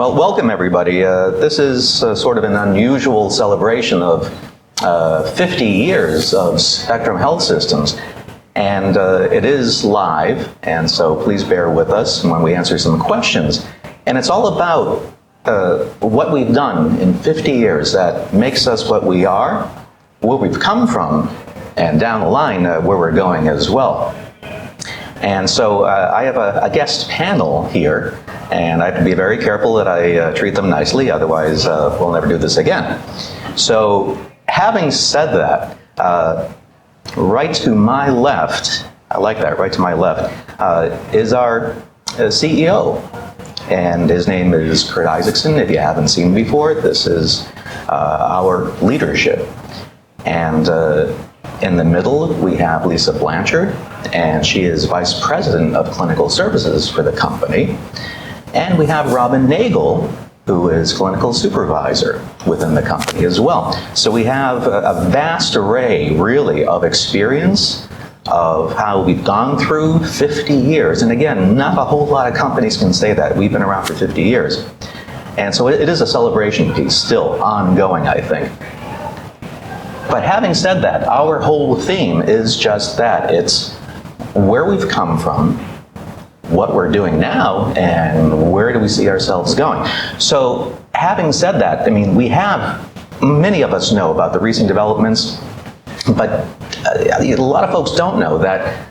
Well, welcome everybody. This is sort of an unusual celebration of 50 years of Spectrum Health Systems. And it is live, and so please bear with us when we answer some questions. And it's all about what we've done in 50 years that makes us what we are, where we've come from, and down the line where we're going as well. And so I have a guest panel here, and I have to be very careful that I treat them nicely, otherwise we'll never do this again. So having said that, right to my left, I like that, right to my left, is our CEO. And his name is Kurt Issacson. If you haven't seen him before, this is our leadership. And in the middle, we have Lisa Blanchard, and she is Vice President of Clinical Services for the company. And we have Nagel, who is Clinical Supervisor within the company as well. So we have a vast array, really, of experience of how we've gone through 50 years. And again, not a whole lot of companies can say that. We've been around for 50 years. And so it is a celebration piece, still ongoing, I think. But having said that, our whole theme is just that. It's where we've come from, what we're doing now, and where do we see ourselves going. So having said that, I mean, many of us know about the recent developments, but a lot of folks don't know that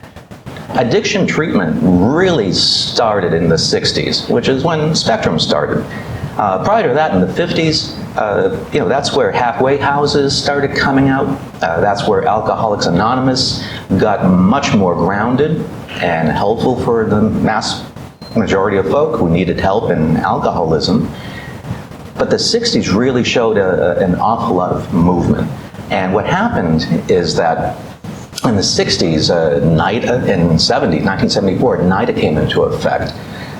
addiction treatment really started in the 60s, which is when Spectrum started. Prior to that, in the 50s, that's where halfway houses started coming out. That's where Alcoholics Anonymous got much more grounded and helpful for the mass majority of folk who needed help in alcoholism. But the 60s really showed an awful lot of movement. And what happened is that in the 60s, NIDA, in 1974, NIDA came into effect.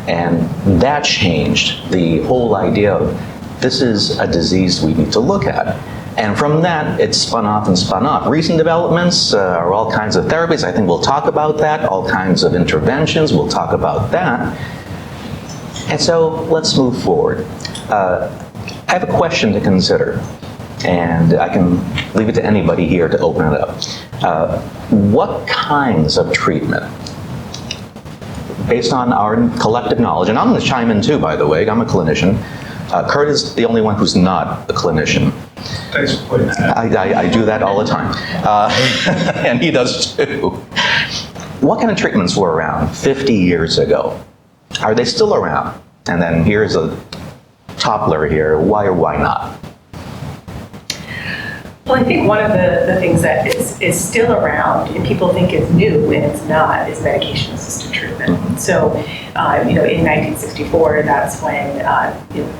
And that changed the whole idea of this is a disease we need to look at. And from that, it spun off and spun off. Recent developments are all kinds of therapies. I think we'll talk about that. All kinds of interventions. We'll talk about that. And so let's move forward. I have a question to consider, and I can leave it to anybody here to open it up. What kinds of treatment, based on our collective knowledge, and I'm going to chime in too, by the way, I'm a clinician. Kurt is the only one who's not a clinician. Thanks for pointing that out. I do that all the time. And he does too. What kind of treatments were around 50 years ago? Are they still around? And then here's a toppler here, why or why not? Well, I think one of the things that is still around and people think is new and it's not is medication-assisted treatment. Mm-hmm. So, in 1964, that's when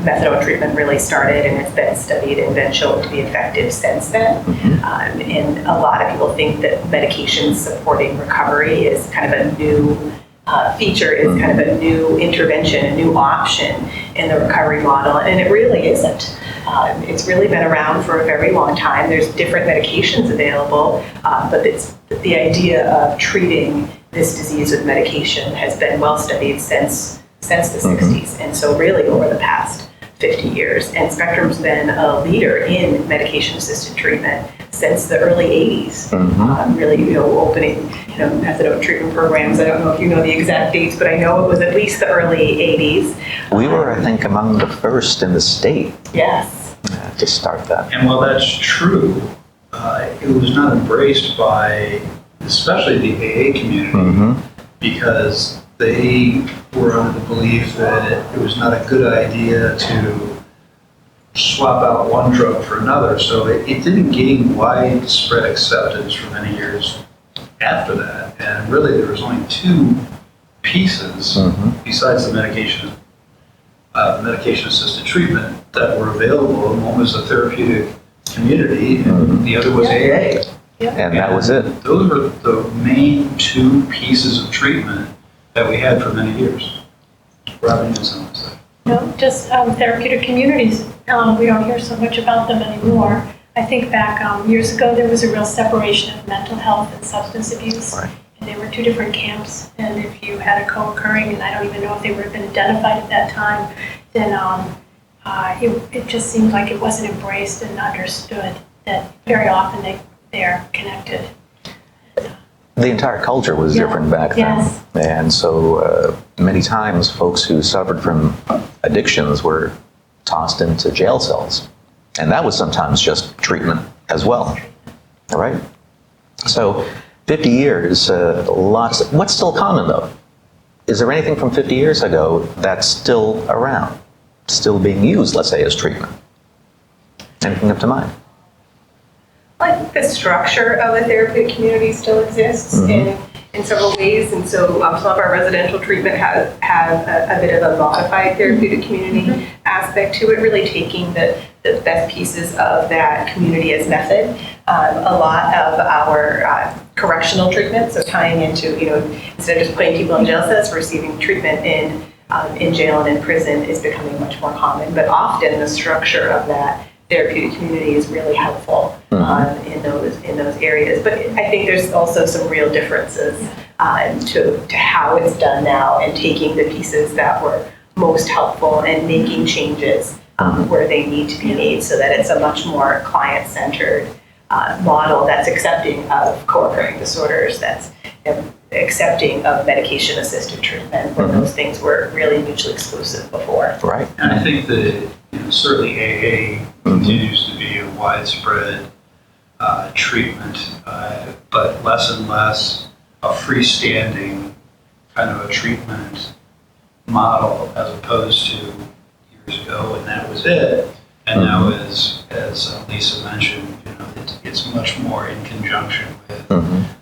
methadone treatment really started, and it's been studied and been shown to be effective since then. Mm-hmm. And a lot of people think that medication supporting recovery is kind of a new feature, is kind of a new intervention, a new option in the recovery model, and it really isn't. It's really been around for a very long time. There's different medications available, but the idea of treating this disease with medication has been well studied since the 60s, and so really over the past 50 years. And Spectrum's been a leader in medication-assisted treatment since the early 80s, really opening methadone treatment programs. I don't know if you know the exact dates, but I know it was at least the early 80s. We were, I think, among the first in the state. Yes. To start that. And while that's true, it was not embraced by especially the AA community, because they were under the belief that it was not a good idea to swap out one drug for another. So it didn't gain widespread acceptance for many years after that. And really there was only two pieces besides the medication-assisted treatment that were available. And one was the therapeutic community, and the other was AA. Yep. And that was it. Those were the main two pieces of treatment that we had for many years. Robin has something to say. No, just therapeutic communities. We don't hear so much about them anymore. I think back years ago, there was a real separation of mental health and substance abuse. Right. And they were two different camps. And if you had a co-occurring, and I don't even know if they would have been identified at that time, then it just seemed like it wasn't embraced and understood that very often they're connected. The entire culture was different back then. Yes. And so many times folks who suffered from addictions were tossed into jail cells. And that was sometimes just treatment as well. All right? So 50 years, what's still common though? Is there anything from 50 years ago that's still around, still being used, let's say, as treatment? Anything up to mind? I think the structure of a therapeutic community still exists in several ways, and so some of our residential treatment have a bit of a modified therapeutic community aspect to it, really taking the best pieces of that community as method. A lot of our correctional treatment, so tying into, instead of just putting people in jail cells, receiving treatment in jail and in prison is becoming much more common, but often the structure of that therapeutic community is really helpful in those areas. But I think there's also some real differences to how it's done now, and taking the pieces that were most helpful and making changes where they need to be made, so that it's a much more client-centered model that's accepting of co-occurring disorders, that's accepting of medication-assisted treatment, where those things were really mutually exclusive before. Right. And I think that certainly AA continues to be a widespread treatment, but less and less a freestanding kind of a treatment model, as opposed to years ago, and that was it. And now, as Lisa mentioned, it's much more in conjunction with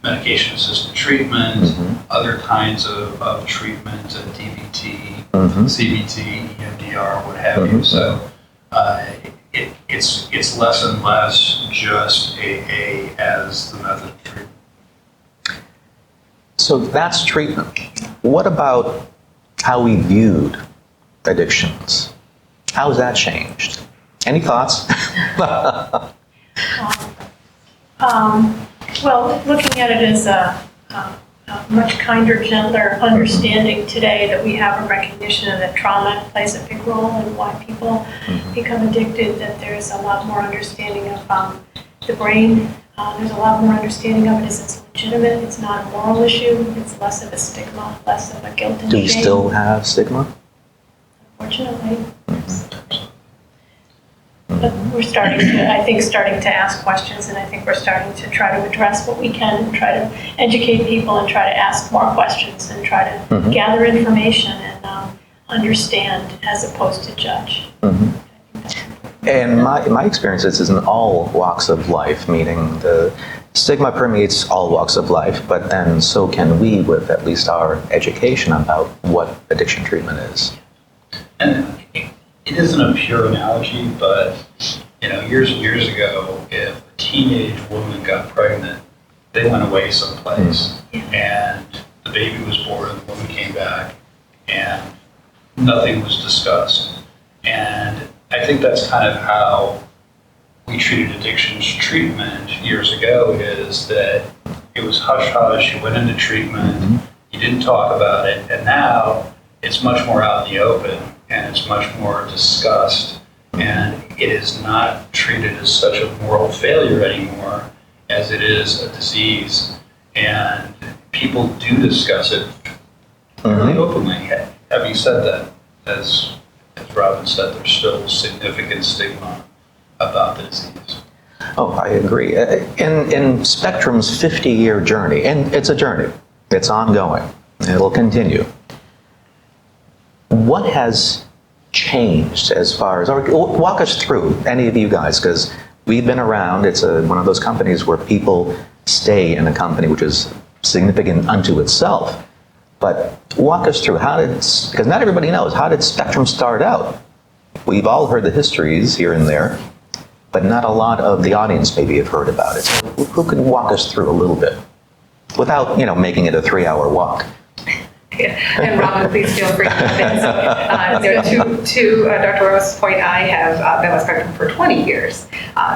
medication-assisted treatment, other kinds of treatment, DBT, CBT, EMDR, what have you. So it's less and less just AA as the method of treatment. So that's treatment. What about how we viewed addictions? How has that changed? Any thoughts? Well, looking at it as a much kinder, gentler understanding today, that we have a recognition that trauma plays a big role in why people become addicted, that there's a lot more understanding of the brain. There's a lot more understanding of it as it's legitimate. It's not a moral issue. It's less of a stigma, less of a guilt and shame. Do we still have stigma? Unfortunately. But we're starting to ask questions, and I think we're starting to try to address what we can, and try to educate people, and try to ask more questions, and try to gather information and understand as opposed to judge. And my experience is in all walks of life, meaning the stigma permeates all walks of life, but then so can we with at least our education about what addiction treatment is. And it isn't a pure analogy, but years and years ago, if a teenage woman got pregnant, they went away someplace, and the baby was born, and the woman came back, and nothing was discussed. And I think that's kind of how we treated addictions treatment years ago, is that it was hush-hush, you went into treatment, you didn't talk about it, and now it's much more out in the open, and it's much more discussed, and it is not treated as such a moral failure anymore as it is a disease. And people do discuss it really openly. Having said that, as Robin said, there's still significant stigma about the disease. Oh, I agree. In Spectrum's 50-year journey, and it's a journey, it's ongoing, it'll continue. What has changed as far as, or walk us through, any of you guys, because we've been around. It's one of those companies where people stay in a company which is significant unto itself. But walk us through, because not everybody knows, how did Spectrum start out? We've all heard the histories here and there, but not a lot of the audience maybe have heard about it. So who could walk us through a little bit without, making it a 3-hour walk? And Robin, please feel free to jump in. To Dr. Romas' point, I have been with Spectrum for 20 years,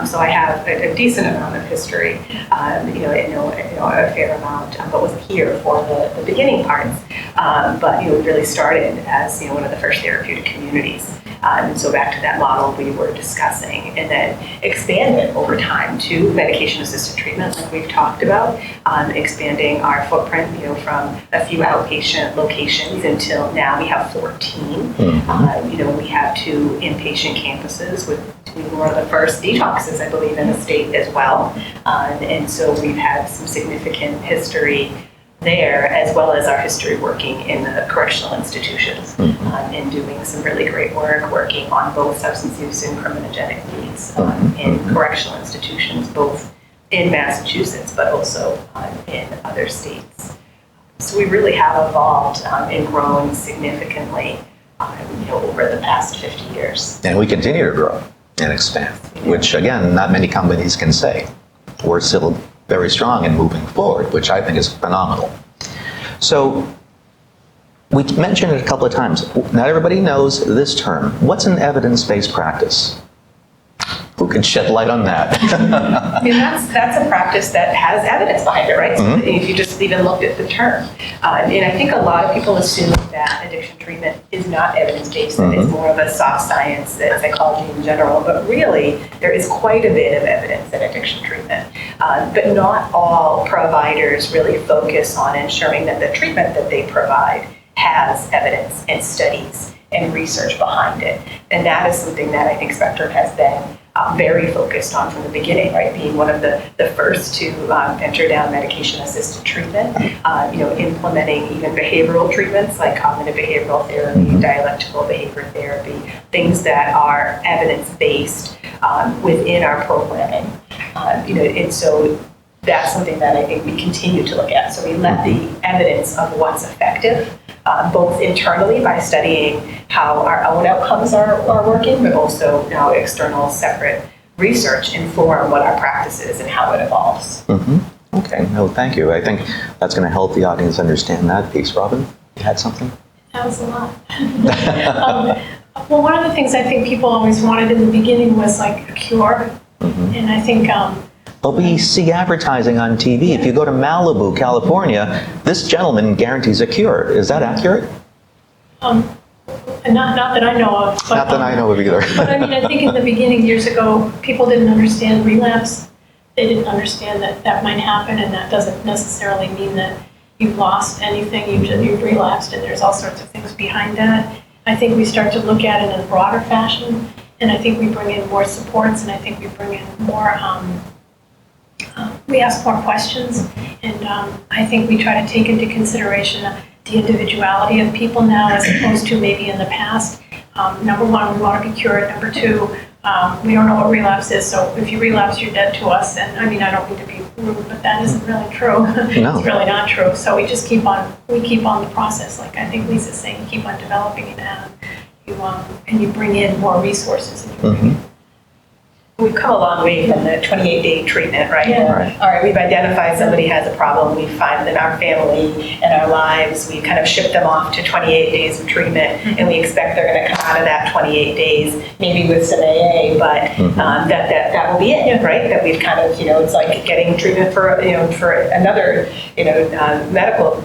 so I have a decent amount of history. I know a fair amount, but wasn't here for the beginning parts. But we really started as one of the first therapeutic communities And so back to that model we were discussing, and then expand it over time to medication-assisted treatment, like we've talked about, expanding our footprint, from a few outpatient locations until now we have 14. We have 2 inpatient campuses with one of the first detoxes, I believe, in the state as well. And so we've had some significant history there, as well as our history working in the correctional institutions and doing some really great work working on both substance use and criminogenic needs in correctional institutions, both in Massachusetts, but also in other states. So we really have evolved and grown significantly over the past 50 years. And we continue to grow and expand, which again, not many companies can say. We're still very strong in moving forward, which I think is phenomenal. So we mentioned it a couple of times. Not everybody knows this term. What's an evidence-based practice? Who can shed light on that? I mean, that's a practice that has evidence behind it, right? So if you just even looked at the term. And I think a lot of people assume that addiction treatment is not evidence-based, and it's more of a soft science, psychology in general, but really there is quite a bit of evidence in addiction treatment. But not all providers really focus on ensuring that the treatment that they provide has evidence and studies and research behind it. And that is something that I think Spectrum has been very focused on from the beginning, right? Being one of the first to enter down medication-assisted treatment, implementing even behavioral treatments like cognitive behavioral therapy, dialectical behavior therapy, things that are evidence-based within our programming. And so that's something that I think we continue to look at. So we let the evidence of what's effective, both internally by studying how our own outcomes are working, but also now external separate research inform what our practice is and how it evolves. Okay, no, thank you. I think that's going to help the audience understand that piece. Robin, you had something? That was a lot. Well, one of the things I think people always wanted in the beginning was like a cure. And I think but we see advertising on TV. If you go to Malibu, California, this gentleman guarantees a cure. Is that accurate? not that I know of. But, not that I know of either. But I mean, I think in the beginning, years ago, people didn't understand relapse. They didn't understand that that might happen, and that doesn't necessarily mean that you've lost anything. You've relapsed, and there's all sorts of things behind that. I think we start to look at it in a broader fashion, and I think we bring in more supports, and I think we bring in more. We ask more questions, and I think we try to take into consideration the individuality of people now as opposed to maybe in the past. Number one, we want to be cured. Number two, we don't know what relapse is, so if you relapse, you're dead to us. And I mean, I don't mean to be rude, but that isn't really true. No. It's really not true. So we just keep on the process. Like I think Lisa's saying, keep on developing it, and you bring in more resources. And We've come a long way from the 28-day treatment, right? Yeah. Right. All right, we've identified somebody has a problem, we find in our family and our lives, we kind of ship them off to 28 days of treatment, and we expect they're going to come out of that 28 days, maybe with some AA, but that will be it, right? That we've kind of, it's like getting treatment for another, medical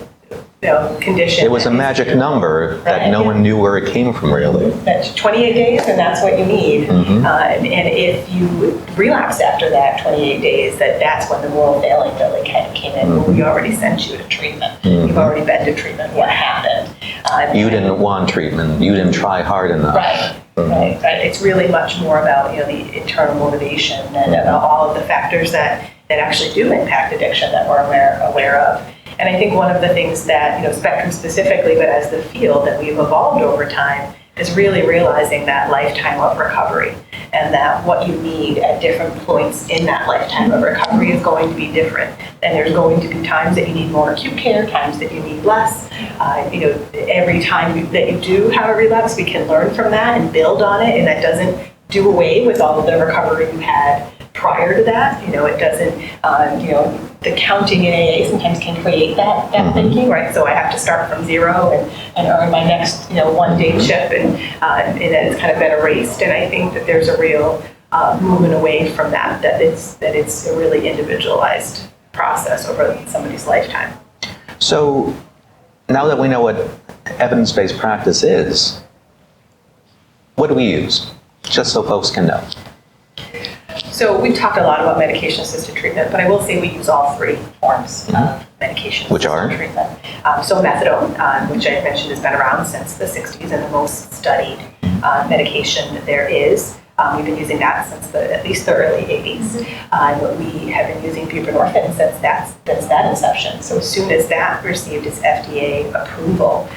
condition. It was a magic number that no one knew where it came from, really. That's 28 days, and that's what you need. And if you relapse after that 28 days, that's when the moral failing really kind of came in. Well, we already sent you to treatment. You've already been to treatment. What happened? You didn't want treatment. You didn't try hard enough. Right. Right. It's really much more about the internal motivation and all of the factors that actually do impact addiction that we're aware of. And I think one of the things that, Spectrum specifically, but as the field that we've evolved over time, is really realizing that lifetime of recovery, and that what you need at different points in that lifetime of recovery is going to be different. And there's going to be times that you need more acute care, times that you need less. Every time that you do have a relapse, we can learn from that and build on it, and that doesn't do away with all of the recovery you had prior to that. It doesn't, the counting in AA sometimes can create that thinking, right? So I have to start from zero and earn my next, one-day chip, and then it's kind of been erased. And I think that there's a real movement away from that it's a really individualized process over somebody's lifetime. So now that we know what evidence-based practice is, What do we use? Just so folks can know. So we've talked a lot about medication-assisted treatment, but I will say we use all three forms of medication-assisted Which are? treatment. So methadone, which I mentioned has been around since the 60s and the most studied medication there is. We've been using that since at least the early 80s. We have been using buprenorphine since that inception. So as soon as that received its FDA approval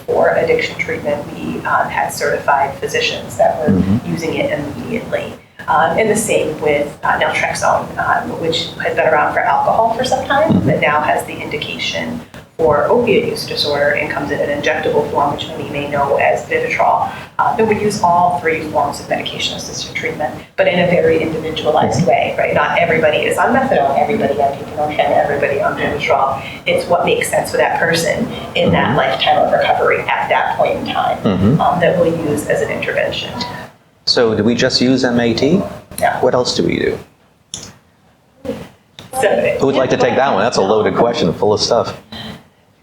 for addiction treatment, we had certified physicians that were using it immediately. And the same with naltrexone, which has been around for alcohol for some time, but now has the indication for opiate use disorder and comes in an injectable form, which many may know as Vivitrol. But we use all three forms of medication-assisted treatment, but in a very individualized way, right? Not everybody is on methadone, everybody on buprenorphine, everybody on Vivitrol. It's what makes sense for that person in that lifetime of recovery at that point in time that we'll use as an intervention. So do we just use MAT? Yeah. What else do we do? So, Who would like to take that one? That's a loaded question, full of stuff.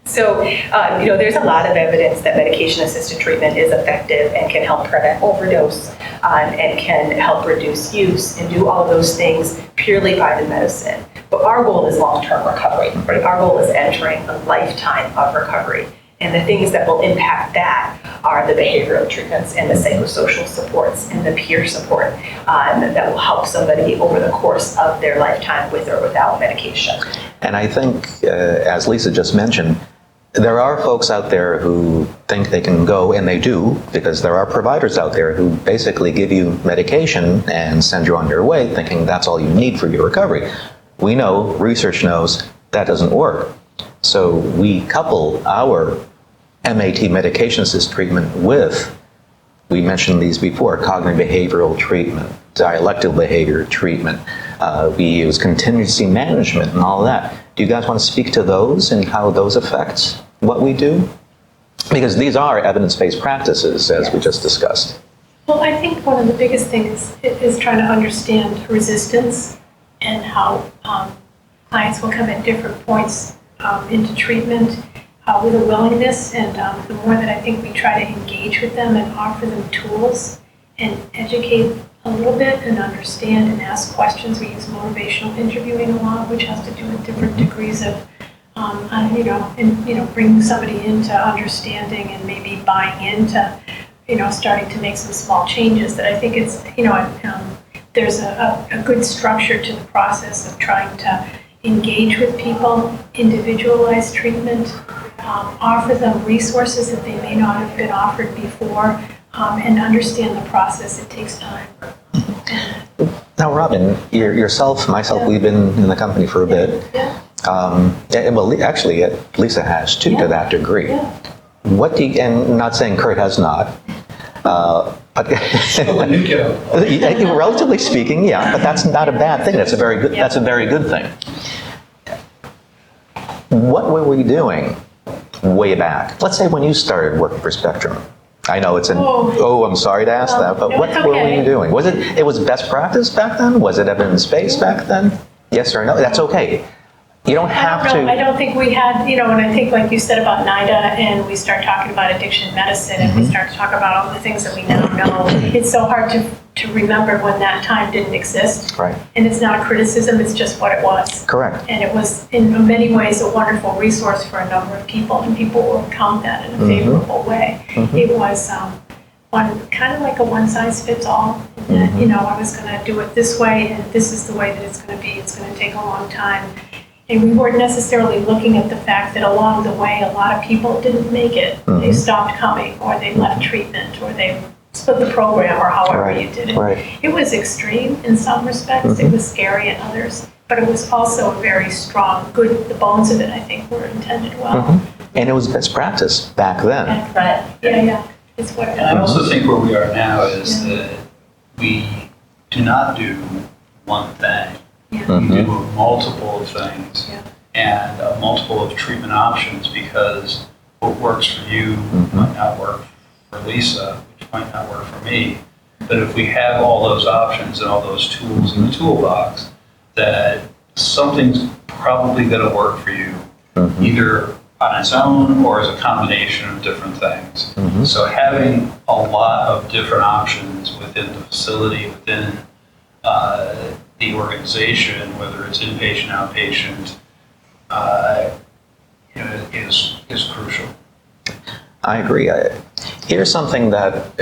So, there's a lot of evidence that medication-assisted treatment is effective and can help prevent overdose and can help reduce use and do all of those things purely by the medicine. But our goal is long-term recovery, right? Our goal is entering a lifetime of recovery. And the things that will impact that are the behavioral treatments and the psychosocial supports and the peer support that will help somebody over the course of their lifetime with or without medication. And I think, as Lisa just mentioned, there are folks out there who think they can go, and they do, because there are providers out there who basically give you medication and send you on your way thinking that's all you need for your recovery. We know, research knows, that doesn't work. So we couple our MAT medication-assisted treatment with, we mentioned these before, cognitive behavioral treatment, dialectical behavior treatment. We use contingency management and all that. Do you guys want to speak to those and how those affect what we do? Because these are evidence-based practices, as we just discussed. Well, I think one of the biggest things is trying to understand resistance and how clients will come at different points into treatment with a willingness, and the more that I think we try to engage with them and offer them tools and educate a little bit and understand and ask questions. We use motivational interviewing a lot, which has to do with different degrees of, bringing somebody into understanding and maybe buying into, starting to make some small changes. That I think it's, there's a good structure to the process of trying to engage with people, individualize treatment, offer them resources that they may not have been offered before, and understand the process. It takes time. Now, Robin, yourself, myself, we've been in the company for a bit. Yeah. Well, actually, Lisa has too, to that degree. Yeah. What do you, and not saying Kurt has not, but relatively speaking, yeah, but that's not a bad thing. That's a very good. That's a very good thing. What were we doing way back? Let's say when you started working for Spectrum. I know it's I'm sorry to ask that, but what were you doing? Was it was best practice back then? Was it evidence-based back then? Yes or no? That's okay. You don't have to. I don't think we had, and I think like you said about NIDA, and we start talking about addiction medicine, and we start to talk about all the things that we now know. It's so hard to remember when that time didn't exist. Right. And it's not a criticism, it's just what it was. Correct. And it was in many ways a wonderful resource for a number of people, and people will count that in a favorable way. It was kind of like a one-size-fits-all. That, I was going to do it this way, and this is the way that it's going to be. It's going to take a long time. And we weren't necessarily looking at the fact that along the way, a lot of people didn't make it. They stopped coming, or they left treatment, or they split the program, or however you did it. Right. It was extreme in some respects. It was scary in others. But it was also very strong, good. The bones of it, I think, were intended well. And it was best practice back then. Right. Yeah. It's what. And I also think where we are now is that we do not do one thing. Yeah. We do multiple things and a multiple of treatment options, because what works for you might not work for Lisa, which might not work for me. But if we have all those options and all those tools in the toolbox, that something's probably going to work for you, either on its own or as a combination of different things. So having a lot of different options within the facility, within the organization, whether it's inpatient, outpatient, is crucial. I agree. Here's something that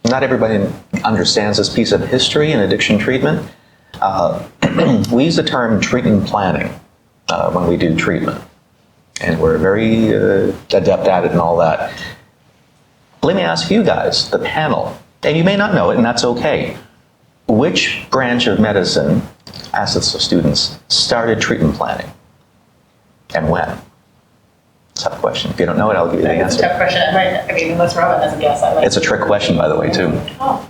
not everybody understands, this piece of history in addiction treatment. We use the term treatment planning when we do treatment, and we're very adept at it and all that. Let me ask you guys, the panel, and you may not know it, and that's okay. Which branch of medicine, as the students, started treatment planning, and when? Tough question. If you don't know it, I'll give you the It's a answer. tough question. I mean, unless Roman doesn't guess, I might. It's a trick question, by the way, too. Oh,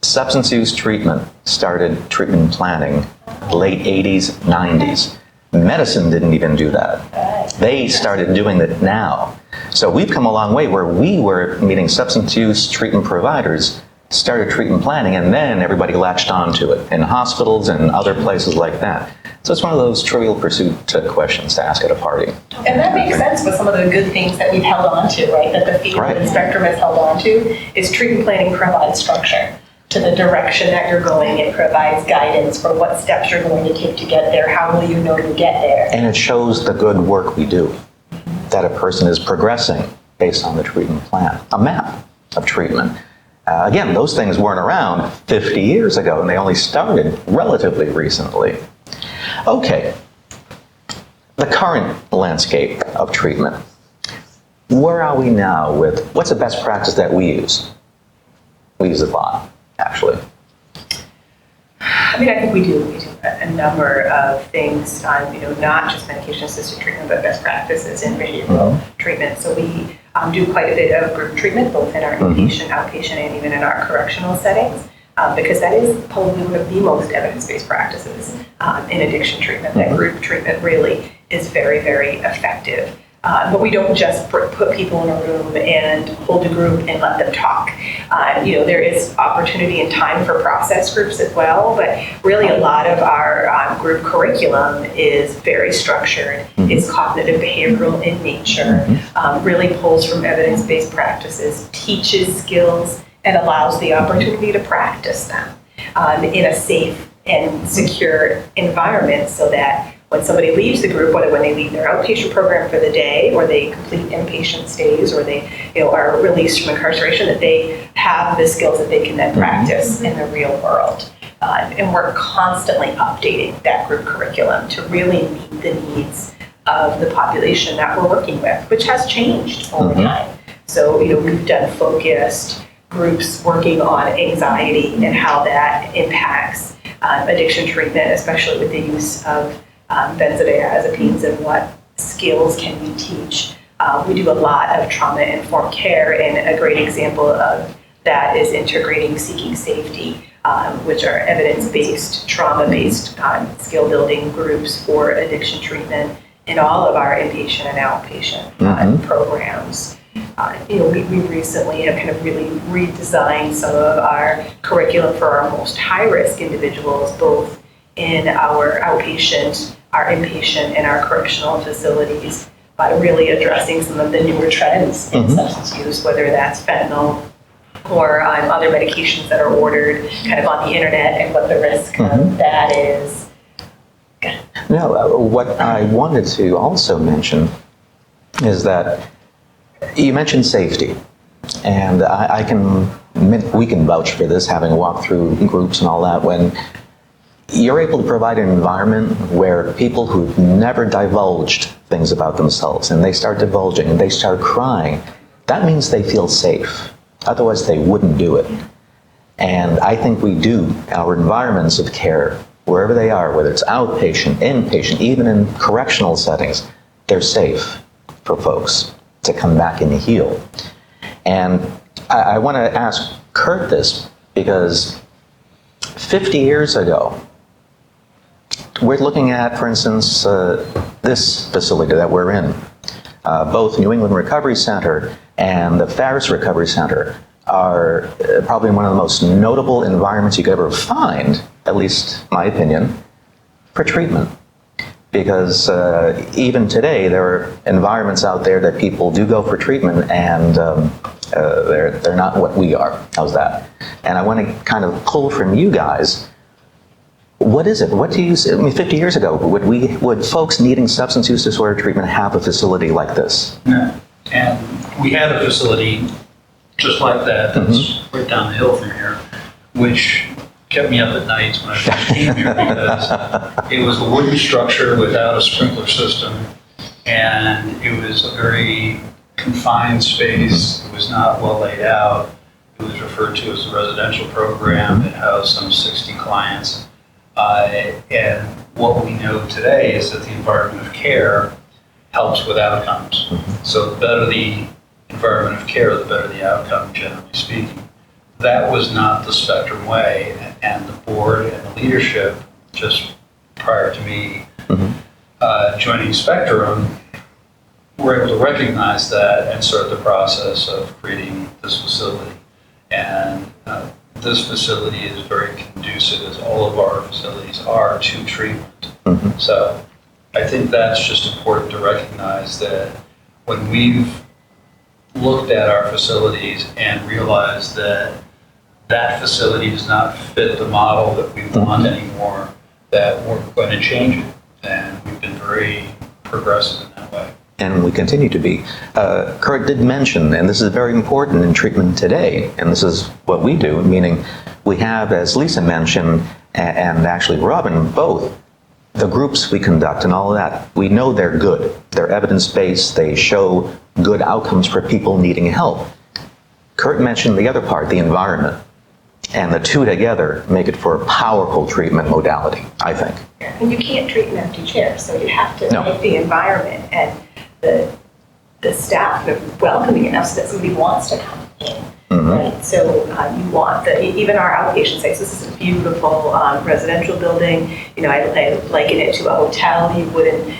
Substance use treatment started treatment planning late 80s, 90s. Medicine didn't even do that. right. They started doing it now. So we've come a long way where we were meeting substance use treatment providers, started treatment planning, and then everybody latched onto it in hospitals and other places like that. So it's one of those trivial pursuit questions to ask at a party. And that makes sense with some of the good things that we've held on to, right? That the field Right. and spectrum has held on to is treatment planning provides structure to the direction that you're going. It provides guidance for what steps you're going to take to get there. How will you know you get there? And it shows the good work we do, that a person is progressing based on the treatment plan, a map of treatment. Again, those things weren't around 50 years ago, and they only started relatively recently. Okay, the current landscape of treatment. Where are we now with, what's the best practice that we use? We use it a lot, actually. I mean, I think we do a number of things on, not just medication-assisted treatment, but best practices in behavioral treatment. So we do quite a bit of group treatment, both in our inpatient, outpatient, and even in our correctional settings, because that is probably one of the most evidence-based practices in addiction treatment. That group treatment really is very, very effective. But we don't just put people in a room and hold a group and let them talk. There is opportunity and time for process groups as well, but really a lot of our group curriculum is very structured, is cognitive behavioral in nature, really pulls from evidence-based practices, teaches skills, and allows the opportunity to practice them in a safe and secure environment so that when somebody leaves the group, whether when they leave their outpatient program for the day or they complete inpatient stays or they are released from incarceration, that they have the skills that they can then practice in the real world. And we're constantly updating that group curriculum to really meet the needs of the population that we're working with, which has changed over time. So, we've done focused groups working on anxiety and how that impacts addiction treatment, especially with the use of benzodiazepines and what skills can we teach. We do a lot of trauma-informed care, and a great example of that is integrating Seeking Safety, which are evidence-based, trauma-based skill-building groups for addiction treatment in all of our inpatient and outpatient programs. We recently have kind of really redesigned some of our curriculum for our most high-risk individuals, both in our outpatient, our inpatient, and our correctional facilities, by really addressing some of the newer trends in substance use, whether that's fentanyl or other medications that are ordered kind of on the internet and what the risk of that is. No, what I wanted to also mention is that you mentioned safety, and we can vouch for this, having walked through groups and all that, when you're able to provide an environment where people who've never divulged things about themselves, and they start divulging, and they start crying, that means they feel safe. Otherwise, they wouldn't do it. And I think we do. Our environments of care, wherever they are, whether it's outpatient, inpatient, even in correctional settings, they're safe for folks to come back and heal. And I want to ask Kurt this, because 50 years ago, we're looking at, for instance, this facility that we're in. Both New England Recovery Center and the Ferris Recovery Center are probably one of the most notable environments you could ever find, at least my opinion, for treatment. because even today there are environments out there that people do go for treatment and they're not what we are. How's that? And I want to kind of pull from you guys. What is it? What do you? I mean, 50 years ago, would folks needing substance use disorder treatment have a facility like this? No. And we had a facility just like that, that's right down the hill from here, which kept me up at nights when I first came here because it was a wooden structure without a sprinkler system, and it was a very confined space. It was not well laid out. It was referred to as a residential program. It housed some 60 clients. And what we know today is that the environment of care helps with outcomes. So the better the environment of care, the better the outcome, generally speaking. That was not the Spectrum way, and the board and the leadership, just prior to me joining Spectrum, were able to recognize that and start the process of creating this facility. And this facility is very conducive, as all of our facilities are, to treatment. So I think that's just important to recognize that when we've looked at our facilities and realized that that facility does not fit the model that we want anymore, that we're going to change it. And we've been very progressive in that way. And we continue to be. Kurt did mention, and this is very important in treatment today, and this is what we do, meaning we have, as Lisa mentioned, and actually Robin, both, the groups we conduct and all of that, we know they're good. They're evidence-based, they show good outcomes for people needing help. Kurt mentioned the other part, the environment, and the two together make it for a powerful treatment modality, I think. And you can't treat an empty chair, so you have to No. make the environment and the staff welcoming enough so that somebody wants to come in. Right? So you want even our outpatient sites. This is a beautiful residential building. You know, I liken it to a hotel. You wouldn't,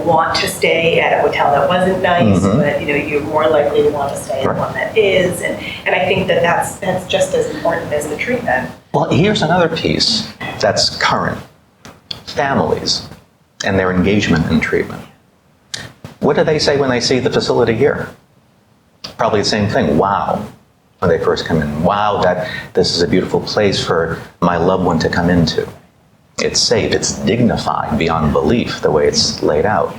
want to stay at a hotel that wasn't nice, but you're more likely to want to stay in one that is. And I think that's just as important as the treatment. Well, here's another piece that's current. Families and their engagement in treatment. What do they say when they see the facility here? Probably the same thing. Wow. When they first come in. Wow, that this is a beautiful place for my loved one to come into. It's safe. It's dignified beyond belief, the way it's laid out.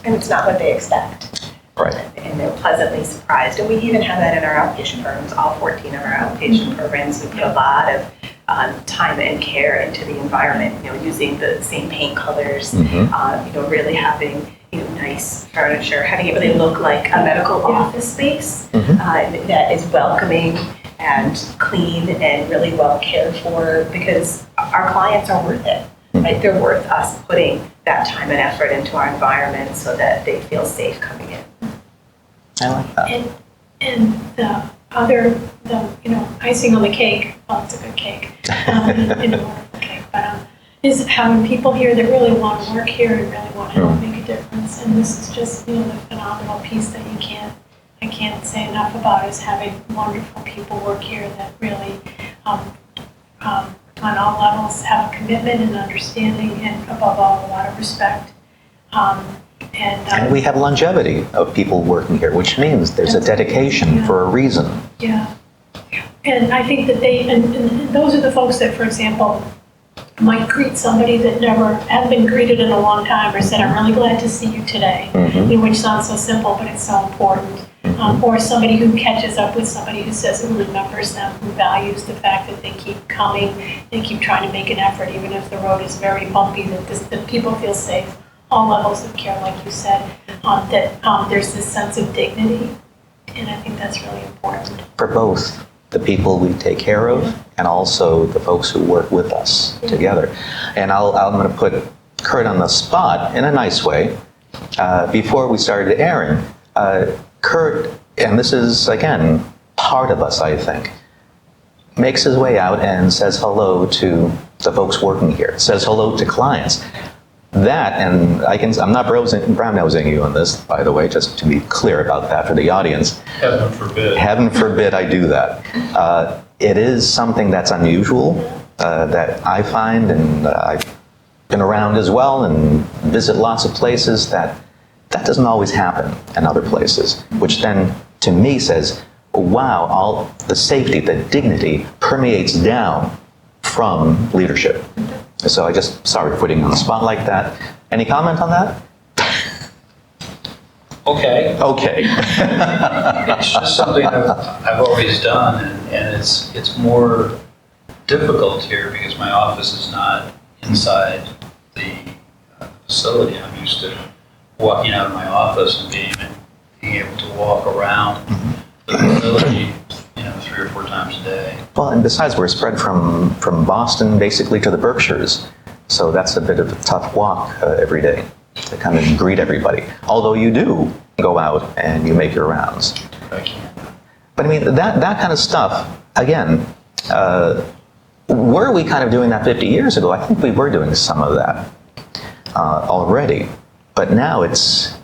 And it's not what they expect. Right. And they're pleasantly surprised. And we even have that in our outpatient programs. All 14 of our outpatient programs, we put a lot of time and care into the environment, using the same paint colors, really having nice furniture, having it really look like a medical office space that is welcoming and clean and really well cared for, because our clients are worth it. Right? They're worth us putting that time and effort into our environment so that they feel safe coming in. I like that. And the icing on the cake, well, it's a good cake, a wonderful cake, but is having people here that really want to work here and really want to help make a difference. And this is just, the phenomenal piece that I can't say enough about, is having wonderful people work here that really, on all levels, have a commitment and understanding, and above all, a lot of respect. And we have longevity of people working here, which means there's a dedication for a reason. Yeah. And I think that and those are the folks that, for example, might greet somebody that never had been greeted in a long time, or said, "I'm really glad to see you today," which sounds so simple, but it's so important. Or somebody who catches up with somebody who says, who remembers them, who values the fact that they keep coming, they keep trying to make an effort, even if the road is very bumpy, that people feel safe. All levels of care, like you said, that there's this sense of dignity, and I think that's really important. For both the people we take care of and also the folks who work with us together. And I'm going to put Kurt on the spot in a nice way. Before we started airing, Kurt, and this is, again, part of us, I think, makes his way out and says hello to the folks working here, says hello to clients. That, and I'm not brown-nosing you on this, by the way, just to be clear about that for the audience. Heaven forbid. Heaven forbid I do that. It is something that's unusual that I find, and been around as well and visit lots of places, that doesn't always happen in other places, which then to me says, wow, all the safety, the dignity permeates down from leadership. So I just, sorry for putting you on the spot like that. Any comment on that? Okay. Okay. It's just something that I've always done, and it's more difficult here because my office is not inside the facility. I'm used to walking out of my office and being able to walk around the facility, 3 or 4 times a day. Well, and besides, we're spread from Boston basically to the Berkshires, so that's a bit of a tough walk every day to kind of greet everybody. Although you do go out and you make your rounds. I can't. But I mean, that kind of stuff, again, were we kind of doing that 50 years ago? I think we were doing some of that already. But now it's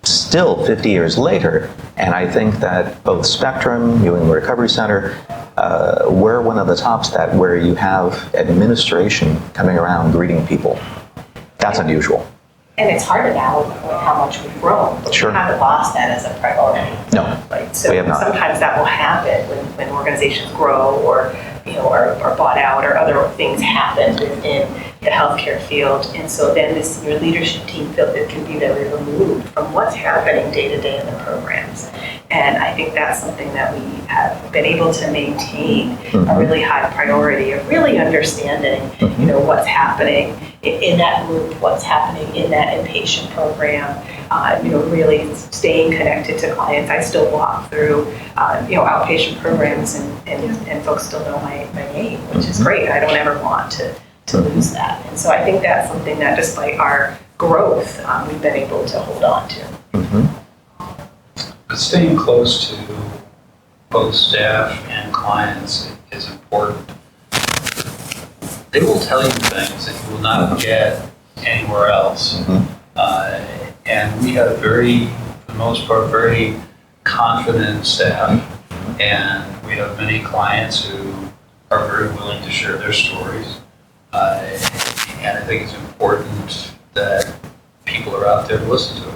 still 50 years later, and I think that both Spectrum, New England Recovery Center, we're one of the tops where you have administration coming around greeting people. That's unusual. And it's harder now with how much we've grown, but Sure. we haven't lost that as a priority. No, Right, so we have not. sometimes that will happen when organizations grow or are bought out or other things happen within the healthcare field. And so then the senior leadership team feels it can be very removed from what's happening day to day in the programs. And I think that's something that we have been able to maintain a really high priority of really understanding, what's happening in that group, what's happening in that inpatient program, really staying connected to clients. I still walk through, outpatient programs and folks still know my name, which is great. I don't ever want to lose that. And so I think that's something that despite our growth, we've been able to hold on to. But staying close to both staff and clients is important. They will tell you things that you will not get anywhere else. And we have for the most part, very confident staff. And we have many clients who are very willing to share their stories. And I think it's important that people are out there to listen to it.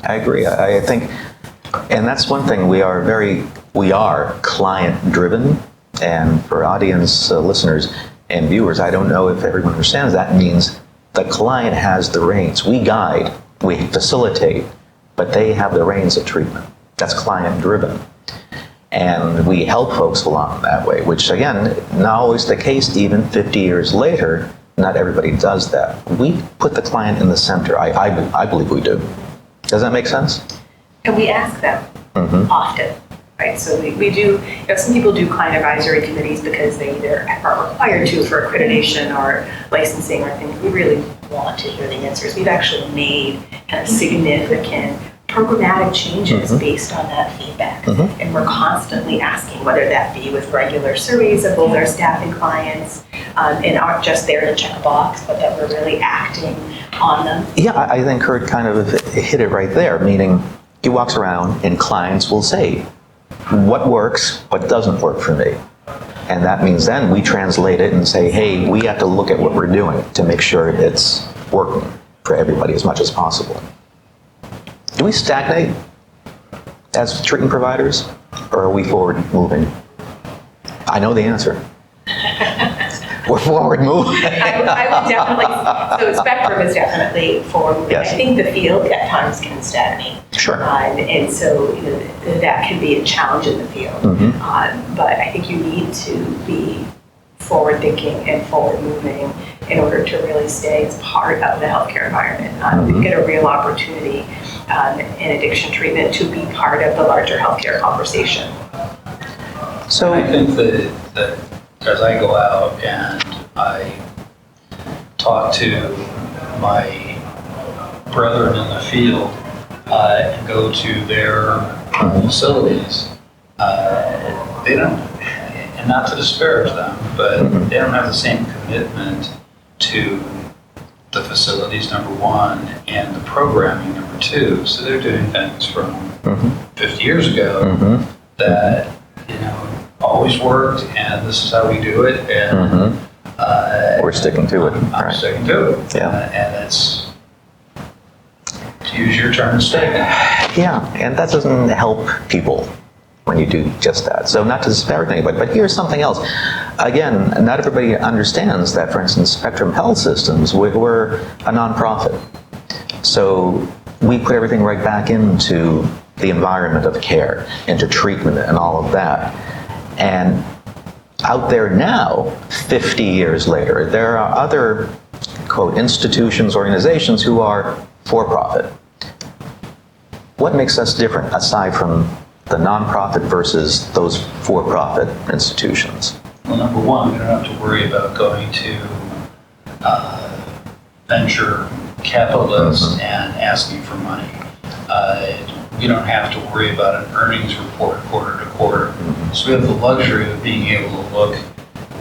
I agree. I think, and that's one thing, we are client driven, and for audience listeners and viewers, I don't know if everyone understands that means the client has the reins. We guide, we facilitate, but they have the reins of treatment. That's client driven. And we help folks along that way, which again, not always the case, even 50 years later, not everybody does that. We put the client in the center. I believe we do. Does that make sense? And we ask them often, right? So we do, some people do client advisory committees because they either are required to for accreditation or licensing or things. We really want to hear the answers. We've actually made kind of significant programmatic changes based on that feedback. And we're constantly asking, whether that be with regular surveys of both our staff and clients, and aren't just there to check a box, but that we're really acting on them. Yeah, I think Kurt kind of hit it right there, meaning he walks around and clients will say, what works, what doesn't work for me. And that means then we translate it and say, hey, we have to look at what we're doing to make sure it's working for everybody as much as possible. Do we stagnate as treatment providers, or are we forward moving? I know the answer. We're forward moving. I would definitely, so Spectrum is definitely forward moving. Yes. I think the field at times can stagnate. Sure. And so that can be a challenge in the field. But I think you need to be forward thinking and forward moving in order to really stay as part of the healthcare environment. We get a real opportunity in addiction treatment to be part of the larger healthcare conversation. So I think that as I go out and I talk to my brethren in the field and go to their facilities, they don't, and not to disparage them, but they don't have the same commitment to the facilities, number one, and the programming, number two. So they're doing things from 50 years ago that, always worked, and this is how we do it. And We're sticking to it. I'm Right. sticking to it. Yeah. And it's, to use your term, stagnant. Yeah, and that doesn't help people when you do just that. So not to disparage anybody, but here's something else. Again, not everybody understands that, for instance, Spectrum Health Systems, we're a nonprofit. So we put everything right back into the environment of care, into treatment and all of that. And out there now, 50 years later, there are other, quote, institutions, organizations who are for-profit. What makes us different aside from the nonprofit versus those for-profit institutions? Well, number one, we don't have to worry about going to venture capitalists and asking for money. We don't have to worry about an earnings report quarter to quarter. So we have the luxury of being able to look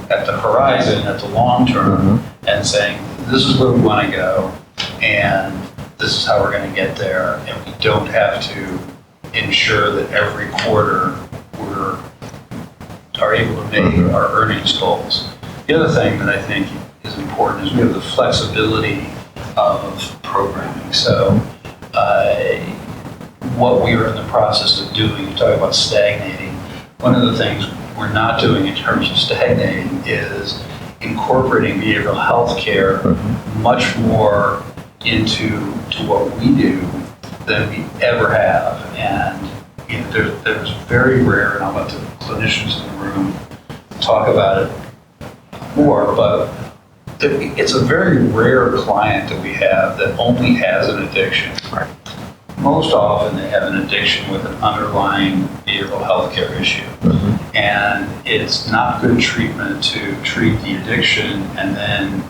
at the horizon, at the long term, and saying, this is where we want to go, and this is how we're going to get there, and we don't have to ensure that every quarter are able to make our earnings goals. The other thing that I think is important is we have the flexibility of programming. So what we are in the process of doing, you talk about stagnating, one of the things we're not doing in terms of stagnating is incorporating behavioral health care much more into what we do than we ever have. And you know, there's very rare, and I'll let the clinicians in the room talk about it more, but it's a very rare client that we have that only has an addiction. Right. Most often they have an addiction with an underlying behavioral health care issue. And it's not good treatment to treat the addiction and then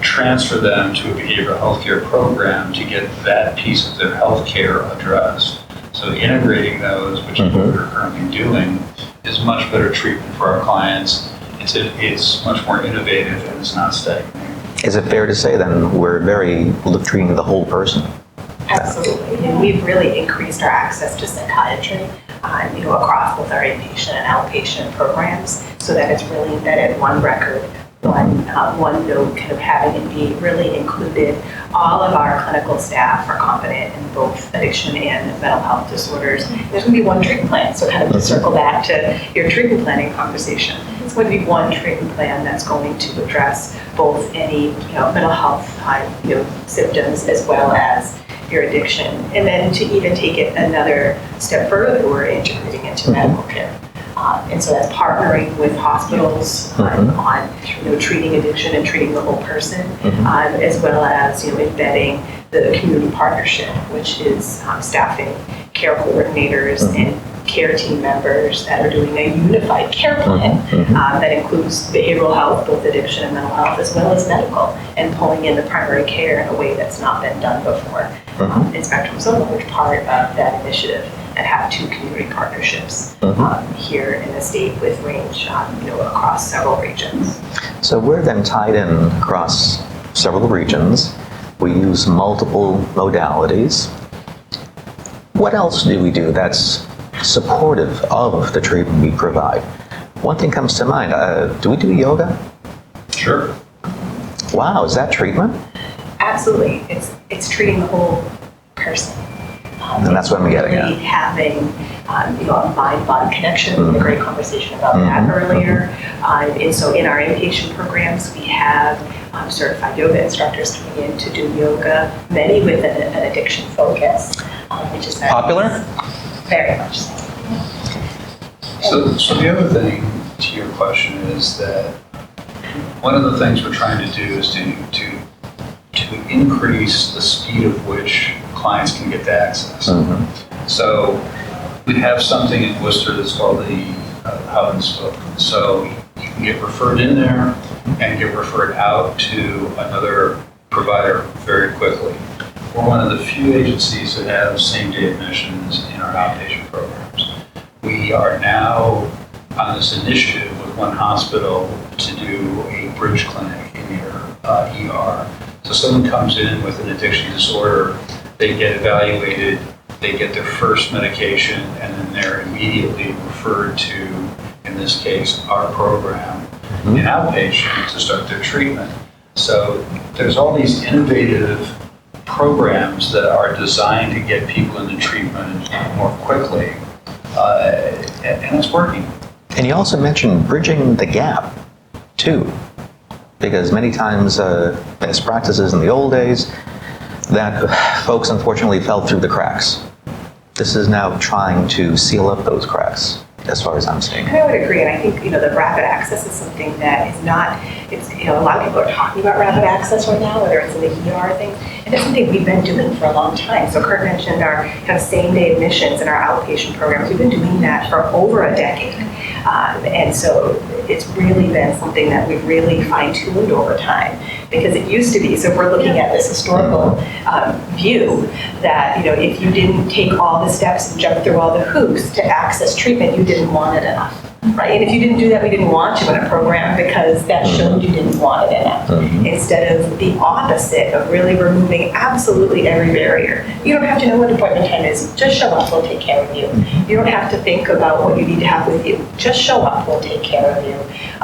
transfer them to a behavioral health care program to get that piece of their health care addressed. So integrating those, which is what we're currently doing, is much better treatment for our clients. It's much more innovative and it's not stagnating. Is it fair to say then we're treating the whole person? Absolutely. And we've really increased our access to psychiatry, across both our inpatient and outpatient programs, so that it's really embedded one record, one note, kind of having it be really included. All of our clinical staff are competent in both addiction and mental health disorders. There's going to be one treatment plan. So kind of to circle back to your treatment planning conversation, it's going to be one treatment plan that's going to address both any mental health symptoms as well as your addiction, and then to even take it another step further, we're integrating into medical care. And so that's partnering with hospitals on treating addiction and treating the whole person, as well as embedding the community partnership, which is staffing care coordinators and care team members that are doing a unified care plan that includes behavioral health, both addiction and mental health, as well as medical, and pulling in the primary care in a way that's not been done before. In Spectrum is a large part of that initiative, and have two community partnerships here in the state with range across several regions. So we're then tied in across several regions. We use multiple modalities. What else do we do that's supportive of the treatment we provide? One thing comes to mind. Do we do yoga? Sure. Wow, is that treatment? Absolutely. It's treating the whole person. And that's what I'm getting at. Having a mind-body connection. We had a great conversation about that earlier. And so in our inpatient programs, we have certified yoga instructors coming in to do yoga, many with an addiction focus, which is popular? Very much so. So the other thing to your question is that one of the things we're trying to do is to increase the speed of which clients can get to access. So we have something in Worcester that's called the hub and spoke. So you can get referred in there and get referred out to another provider very quickly. We're one of the few agencies that have same-day admissions in our outpatient programs. We are now on this initiative with one hospital to do a bridge clinic in your ER. So someone comes in with an addiction disorder, they get evaluated, they get their first medication, and then they're immediately referred to, in this case, our program. in outpatient to start their treatment. So there's all these innovative programs that are designed to get people into treatment more quickly, and it's working. And you also mentioned bridging the gap, too, because many times best practices in the old days that folks unfortunately fell through the cracks. This is now trying to seal up those cracks, as far as I'm seeing. I would agree, and I think, the rapid access is something that is not, a lot of people are talking about rapid access right now, whether it's in the ER thing, and it's something we've been doing for a long time. So Kurt mentioned our kind of same-day admissions and our outpatient programs. We've been doing that for over a decade. And so it's really been something that we've really fine-tuned over time, because it used to be, so if we're looking at this historical view, that if you didn't take all the steps and jump through all the hoops to access treatment, you didn't want it enough. Right? And if you didn't do that, we didn't want you in a program because that showed you didn't want it enough. Instead of the opposite of really removing absolutely every barrier. You don't have to know what appointment time is. Just show up, we'll take care of you. You don't have to think about what you need to have with you. Just show up, we'll take care of you.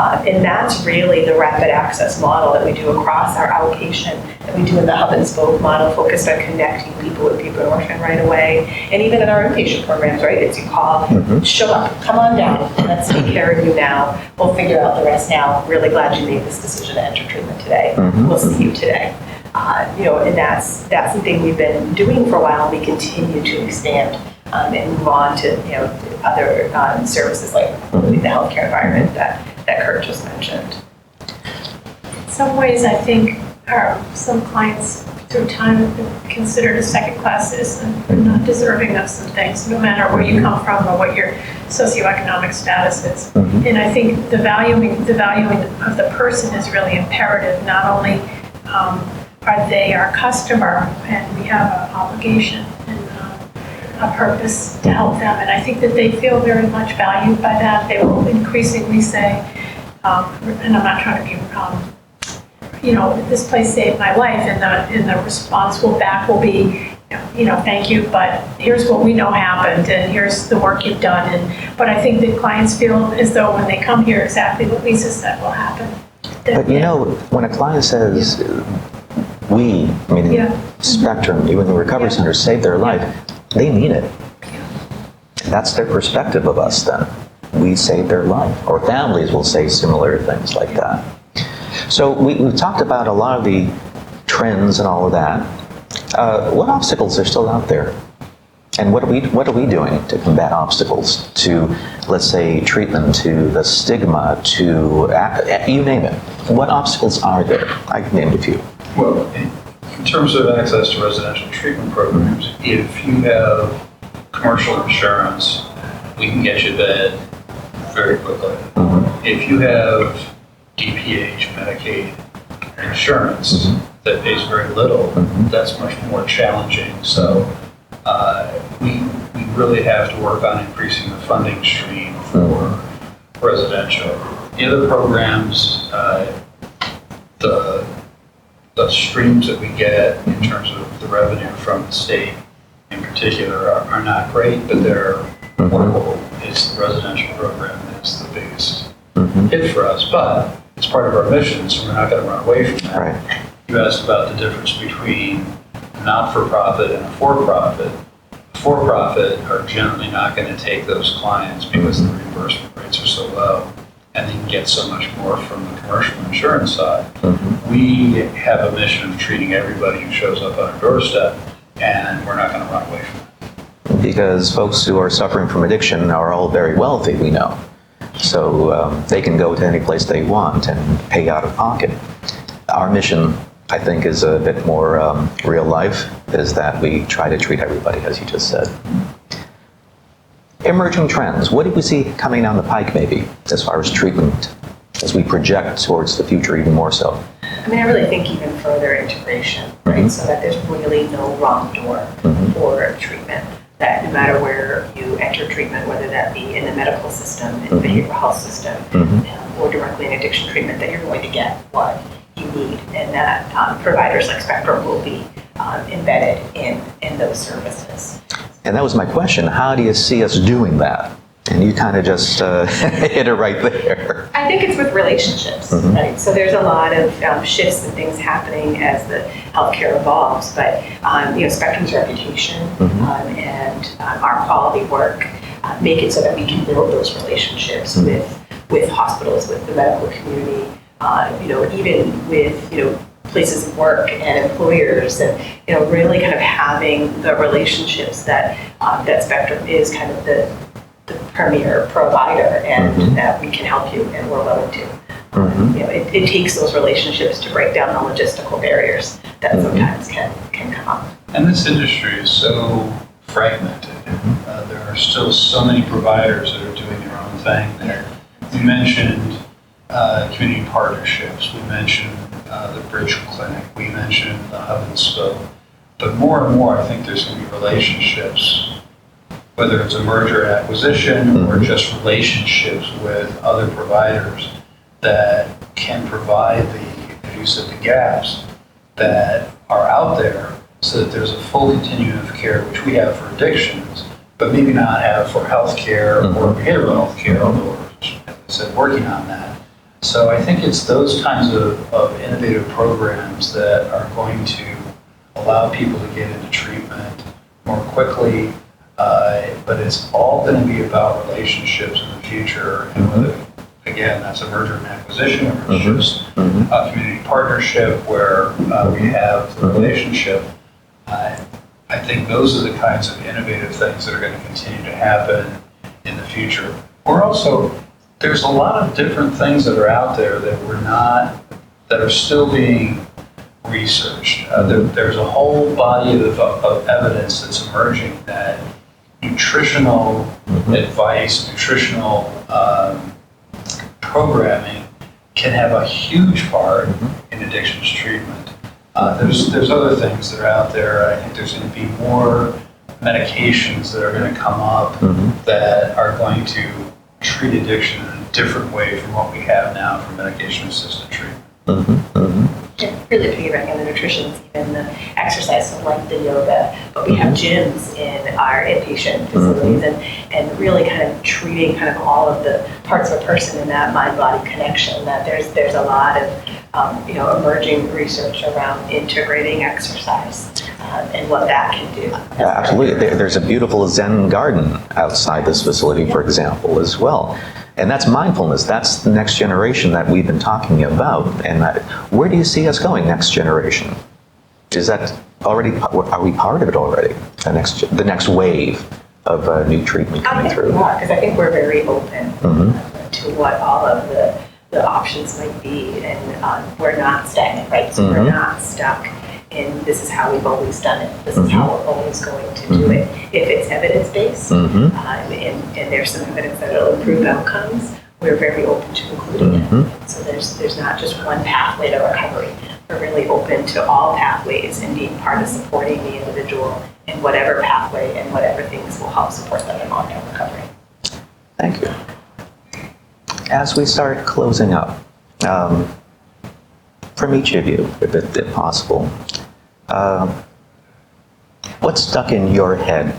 And that's really the rapid access model that we do across our outpatient, that we do in the hub and spoke model, focused on connecting people with buprenorphine right away. And even in our inpatient programs, right? It's you call, show up, come on down, let's take care of you now. We'll figure out the rest now. Really glad you made this decision to enter treatment today. We'll see you today. And that's something we've been doing for a while. We continue to expand and move on to other services like the healthcare environment that Kurt just mentioned. In some ways, I think some clients through time have been considered a second-class citizen, not deserving of some things, no matter where you come from or what your socioeconomic status is. And I think the valuing of the person is really imperative. Not only are they our customer, and we have an obligation and a purpose to help them, and I think that they feel very much valued by that. They will increasingly say, and I'm not trying to be this place saved my life, and the response back will be, thank you, but here's what we know happened, and here's the work you've done. But I think that clients feel as though when they come here, exactly what Lisa said will happen. But when a client says, Spectrum, even the recovery center, saved their life, they mean it. That's their perspective of us then. We saved their life. Or families will say similar things like that. So we've talked about a lot of the trends and all of that. What obstacles are still out there? And what are we doing to combat obstacles to, let's say, treatment, to the stigma, to, you name it. What obstacles are there? I've named a few. Well, in terms of access to residential treatment programs, if you have commercial insurance, we can get you bed very quickly. If you have DPH, Medicaid insurance that pays very little, that's much more challenging. So we really have to work on increasing the funding stream for residential. The other programs, the streams that we get in terms of the revenue from the state in particular are not great, but they're workable. It's the residential program that's the biggest hit for us, but it's part of our mission, so we're not going to run away from that. Right. You asked about the difference between not-for-profit and a for-profit. For-profit are generally not going to take those clients because the reimbursement rates are so low, and they can get so much more from the commercial insurance side. We have a mission of treating everybody who shows up on our doorstep, and we're not going to run away from it. Because folks who are suffering from addiction are all very wealthy, we know. So they can go to any place they want and pay out of pocket. Our mission, I think, is a bit more real life, is that we try to treat everybody, as you just said. Emerging trends. What do we see coming down the pike, maybe, as far as treatment, as we project towards the future even more so? I really think even further integration, right? So that there's really no wrong door for treatment. That no matter where you enter treatment, whether that be in the medical system, in the behavioral health system, or directly in addiction treatment, that you're going to get what you need, and that providers like Spectrum will be embedded in those services. And that was my question. How do you see us doing that? And you kind of just hit it right there. I think it's with relationships, right? So there's a lot of shifts and things happening as the healthcare evolves, but Spectrum's reputation and our quality work make it so that we can build those relationships with hospitals, with the medical community, even with places of work and employers, and really kind of having the relationships that that Spectrum is kind of the premier provider, and that we can help you and we're willing to. It takes those relationships to break down the logistical barriers that sometimes can come up. And this industry is so fragmented. There are still so many providers that are doing their own thing there. You mentioned community partnerships. We mentioned the Bridge Clinic. We mentioned the Hub and Spoke. But more and more, I think there's going to be relationships, whether it's a merger and acquisition or just relationships with other providers that can provide as you said, the gaps that are out there, so that there's a full continuum of care, which we have for addictions, but maybe not have for healthcare or behavioral health care, although we're, as I said, working on that. So I think it's those kinds of innovative programs that are going to allow people to get into treatment more quickly, but it's all going to be about relationships in the future, and whether, again, that's a merger and acquisition, or it's just a community partnership where we have the relationship. I think those are the kinds of innovative things that are going to continue to happen in the future. There's a lot of different things that are out there that that are still being researched. There's a whole body of evidence that's emerging that nutritional advice, nutritional programming can have a huge part in addictions treatment. There's other things that are out there. I think there's going to be more medications that are going to come up that are going to treat addiction in a different way from what we have now for medication-assisted treatment. And really piggybacking on the nutrition, even the exercise, so like the yoga, but we have gyms in our inpatient facilities, and really kind of treating kind of all of the parts of a person in that mind-body connection. That there's a lot of emerging research around integrating exercise and what that can do. Yeah, absolutely. There's a beautiful Zen garden outside this facility, for example, as well. And that's mindfulness. That's the next generation that we've been talking about. And where do you see us going next generation? Is that already, are we part of it already? The next wave of new treatment coming through? Yeah, because I think we're very open to what all of the options might be. And we're not stagnant, right? So we're not stuck in this is how we've always done it. This is how we're always going to do it. If it's evidence-based, and there's some evidence that it'll improve outcomes, we're very open to including it. So there's not just one pathway to recovery. We're really open to all pathways and being part of supporting the individual in whatever pathway and whatever things will help support them in long-term recovery. Thank you. As we start closing up, from each of you, if possible, what's stuck in your head,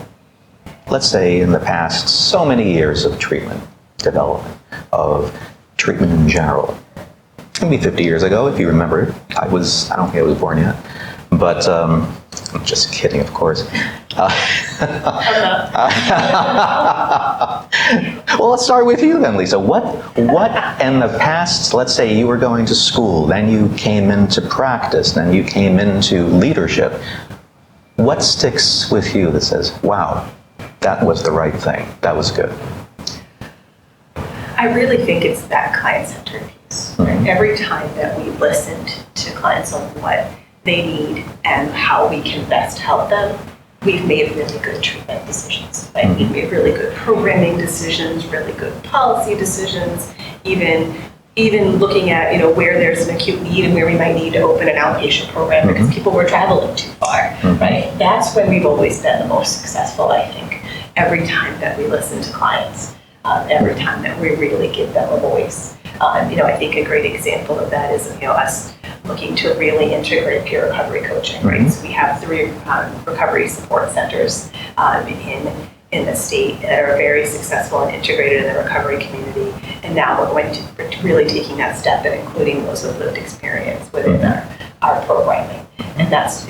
let's say in the past so many years of treatment development, of treatment in general? Maybe 50 years ago, if you remember it. I don't think I was born yet, but I'm just kidding, of course. Well, let's start with you then, Lisa. What in the past, let's say you were going to school, then you came into practice, then you came into leadership. What sticks with you that says, wow, that was the right thing, that was good? I really think it's that client-centered piece. Right? Every time that we listened to clients on what they need and how we can best help them, we've made really good treatment decisions. Right? We've made really good programming decisions, really good policy decisions, even looking at where there's an acute need and where we might need to open an outpatient program because people were traveling too far. Right? That's when we've always been the most successful, I think, every time that we listen to clients. Every time that we really give them a voice. I think a great example of that is us looking to really integrate peer recovery coaching. Right, so we have 3 recovery support centers in in the state that are very successful and integrated in the recovery community. And now we're going to really taking that step and including those with lived experience within our programming. And that's,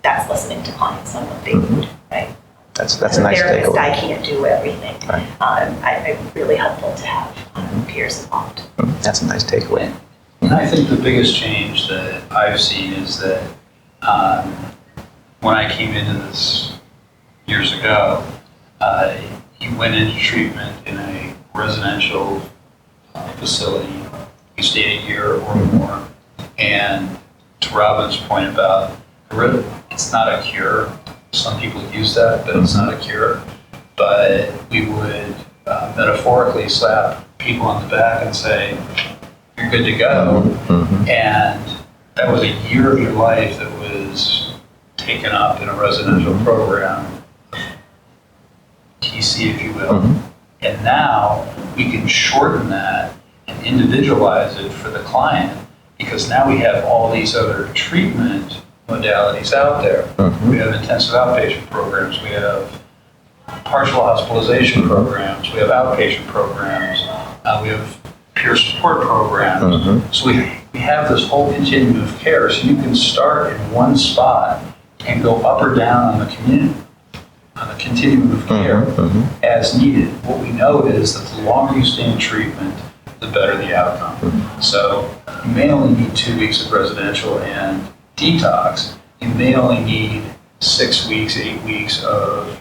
that's listening to clients on what they need, right? That's a nice takeaway. I can't do everything. Right. It's really helpful to have peers involved. That's a nice takeaway. And I think the biggest change that I've seen is that when I came into this years ago, you went into treatment in a residential facility, you stayed a year or more, and to Robin's point about it's not a cure. Some people use that, but it's not a cure. But we would metaphorically slap people on the back and say, you're good to go. And that was a year of your life that was taken up in a residential program, TC if you will. And now we can shorten that and individualize it for the client, because now we have all these other treatment modalities out there. We have intensive outpatient programs, we have partial hospitalization programs, we have outpatient programs, we have peer support programs. So we have this whole continuum of care, so you can start in one spot and go up or down on the continuum of care as needed. What we know is that the longer you stay in treatment, the better the outcome. So you may only need 2 weeks of residential and detox. You may only need 6 weeks, 8 weeks of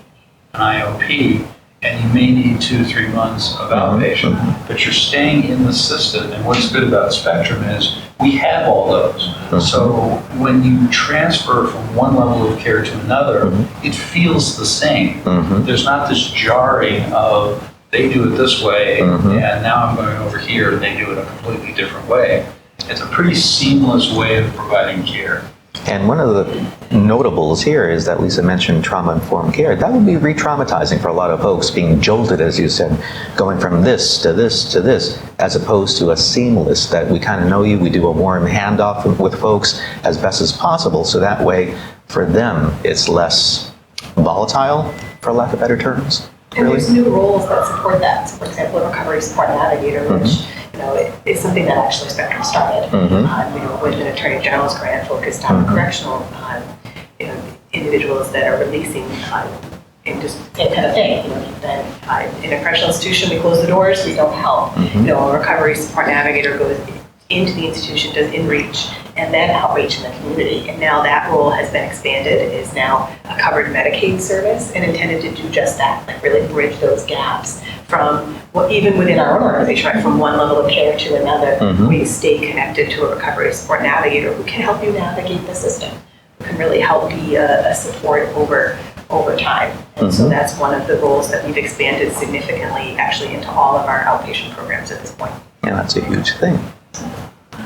an IOP, and you may need 2 to 3 months of outpatient, but you're staying in the system. And what's good about Spectrum is we have all those. So when you transfer from one level of care to another, it feels the same. There's not this jarring of they do it this way, and now I'm going over here and they do it a completely different way. It's a pretty seamless way of providing care. And one of the notables here is that Lisa mentioned trauma-informed care. That would be re-traumatizing for a lot of folks, being jolted, as you said, going from this to this to this, as opposed to a seamless that we kind of know you, we do a warm handoff with folks as best as possible, so that way, for them, it's less volatile, for lack of better terms. And there's new roles that support that. So, for example, a recovery support navigator, which is something that actually Spectrum started. With an Attorney General's grant focused on correctional individuals that are releasing and just same kind of thing. Then in a correctional institution, we close the doors, we don't help. A recovery support navigator goes into the institution, does in-reach, and then outreach in the community. And now that role has been expanded. It is now a covered Medicaid service and intended to do just that, like really bridge those gaps from, even within our own organization, right, from one level of care to another. We stay connected to a recovery support navigator who can help you navigate the system, who can really help be a support over time. And so that's one of the roles that we've expanded significantly, actually, into all of our outpatient programs at this point. Yeah, that's a huge thing.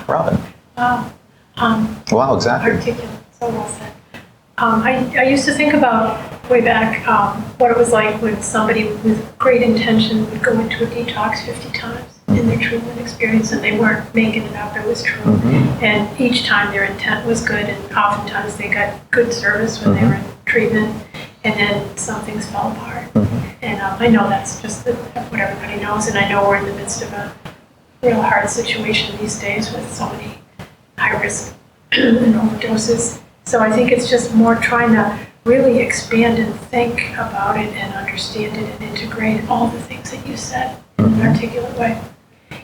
Robin. Wow. Wow, exactly. Articulate, so well said. I used to think about way back what it was like when somebody with great intention would go into a detox 50 times in their treatment experience and they weren't making it up, it was true. And each time their intent was good, and oftentimes they got good service when they were in treatment, and then some things fell apart. And I know that's just what everybody knows, and I know we're in the midst of a real hard situation these days with so many high risk and overdoses. So I think it's just more trying to really expand and think about it and understand it and integrate all the things that you said in an articulate way.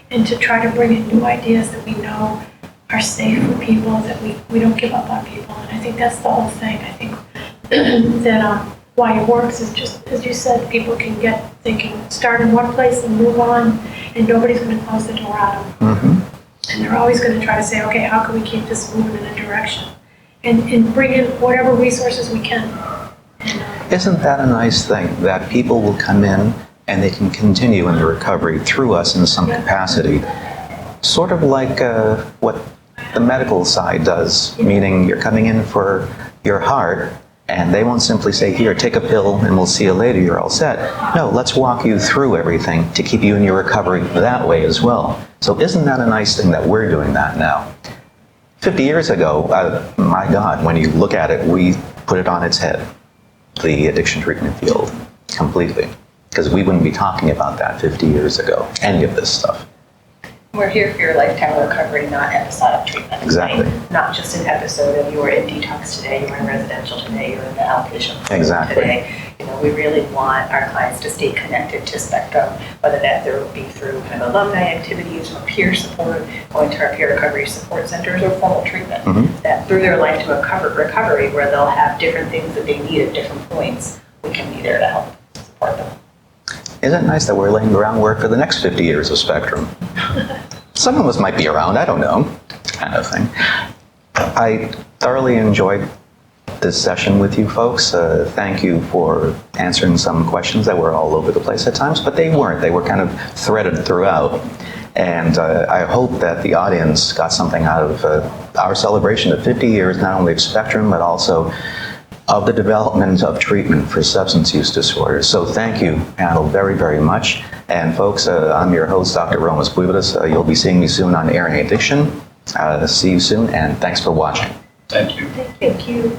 And to try to bring in new ideas that we know are safe for people, that we don't give up on people. And I think that's the whole thing. I think that why it works is just, as you said, people can get thinking, start in one place and move on, and nobody's going to close the door on them. And they're always going to try to say, okay, how can we keep this moving in a direction? And bring in whatever resources we can. And, Isn't that a nice thing, that people will come in and they can continue in the recovery through us in some capacity? Sort of like what the medical side does, meaning you're coming in for your heart, and they won't simply say, here, take a pill and we'll see you later, you're all set. No, let's walk you through everything to keep you in your recovery that way as well. So isn't that a nice thing that we're doing that now? 50 years ago, my God, when you look at it, we put it on its head, the addiction treatment field. completely. Because we wouldn't be talking about that 50 years ago, any of this stuff. We're here for your lifetime recovery, not episodic treatment. Exactly. Right? Not just an episode of you were in detox today, you were in residential today, you were in the outpatient clinic Exactly. today. We really want our clients to stay connected to Spectrum, whether that there will be through kind of alumni activities or peer support, going to our peer recovery support centers or formal treatment. That through their lifetime recovery, where they'll have different things that they need at different points, we can be there to help support them. Isn't it nice that we're laying groundwork for the next 50 years of Spectrum? Some of us might be around, I don't know, kind of thing. I thoroughly enjoyed this session with you folks. Thank you for answering some questions that were all over the place at times, but they weren't. They were kind of threaded throughout. And I hope that the audience got something out of our celebration of 50 years, not only of Spectrum, but also of the development of treatment for substance use disorders. So thank you, panel, very, very much. And folks, I'm your host, Dr. Romas Buivydas. You'll be seeing me soon on Airing Addiction. See you soon, and thanks for watching. Thank you. Thank you.